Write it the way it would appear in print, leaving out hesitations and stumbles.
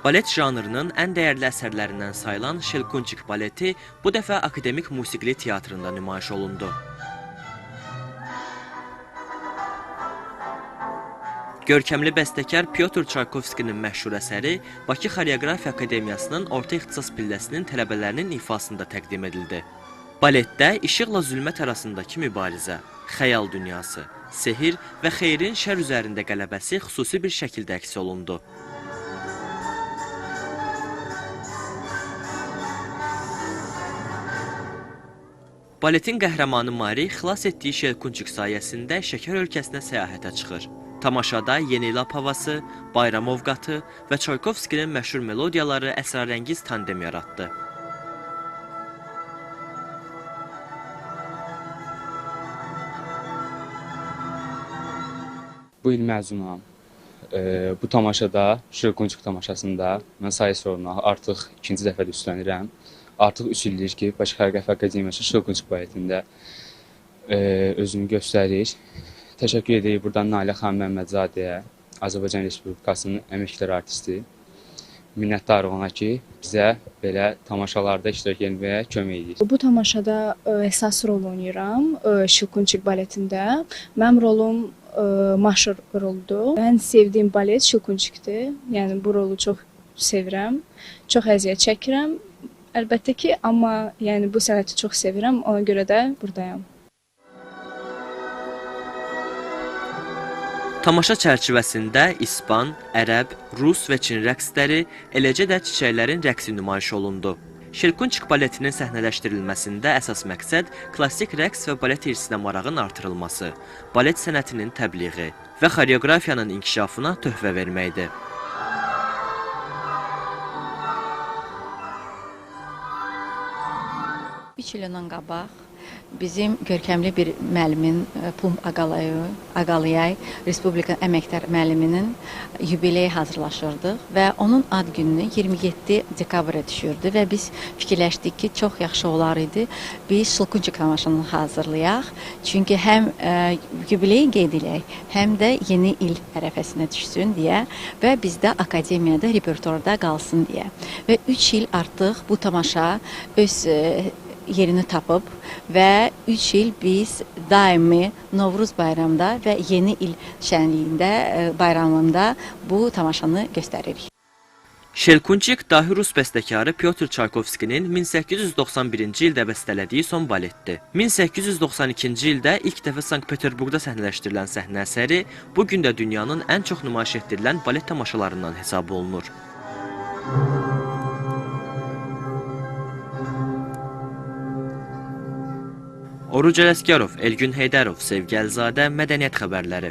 Balet janrının ən dəyərli əsərlərindən sayılan Şelkunçik baleti bu dəfə Akademik Musiqili Teatrında nümayiş olundu. Görkəmli bəstəkar Pyotr Çaykovskinin məşhur əsəri Bakı Xoreografiya Akademiyasının orta ixtisas pilləsinin tələbələrinin ifasında təqdim edildi. Baletdə işıqla zülmət arasındakı mübarizə, xəyal dünyası, sehir və xeyrin şər üzərində qələbəsi xüsusi bir şəkildə əks olundu. Baletin qəhrəmanı Mari xilas etdiyi Şelkunçik sayəsində şəkər ölkəsinə səyahətə çıxır. Tamaşada yeni il havası, bayram ovqatı və Çaykovskinin məşhur melodiyaları əsrarəngiz tandem yaratdı. Bu il məzunam. Bu tamaşada, Şelkunçik tamaşasında mən sayıs rolunu artıq ikinci dəfədə üstlənirəm. Artıq 3 ildir ki, Bakı Xoreografiya Akademiyası Şelkunçik baletində özünü göstərir. Təşəkkür edirik buradan Nailə xanım Məmmədzadəyə, Azərbaycan Respublikasının əməkdar artisti. Minnətdarıq ona ki, bizə belə tamaşalarda iştirak etməyə kömək edir. Bu tamaşada əsas rol oynayıram Şelkunçik baletində. Mənim rolum maşır roldur. Mən sevdiyim balet Şelkunçikdir. Yəni bu rolu çox sevirəm. Çox əziyyət çəkirəm. Əlbəttə ki, amma yəni bu sənəti çox sevirəm, ona görə də buradayam. Tamaşa çərçivəsində İspan, Ərəb, Rus və Çin rəqsləri, eləcə də çiçəklərin rəqsi nümayiş olundu. Şelkunçik baletinin səhnələşdirilməsində əsas məqsəd klassik rəqs və balet irsinə marağın artırılması, balet sənətinin təbliği və xoreografiyanın inkişafına töhfə verməkdir. Üç il ondan qabaq bizim görkəmli bir müəllimin Plum Aqalayay Respublika əməkdar müəlliminin yubileyi hazırlaşırdıq və onun ad gününü 27 dekabra düşürdü və biz fikirləşdik ki, çox yaxşı olar idi biz Şelkunçik tamaşasını hazırlayaq. Çünki həm yubileyi qeyd edək, həm də yeni il ərəfəsinə düşsün deyə və bizdə akademiyada repertuarda qalsın deyə. Və 3 il artıq bu tamaşa öz yerini tapıb və 3 il biz daimi Novruz bayramında və yeni il şənliyində, bayramında bu tamaşanı göstəririk. Şelkunçik dahi Rus bəstəkarı Pyotr Çaykovskinin 1891-ci ildə bəstələdiyi son baletdir. 1892-ci ildə ilk dəfə Sankt-Peterburqda səhnələşdirilən səhnə əsəri bu gün də dünyanın ən çox nümayiş etdirilən balet tamaşalarından hesab olunur. Oruc Ələsgərov, Elgün Heydərov, Sevgi Əlzadə, Mədəniyyət xəbərləri.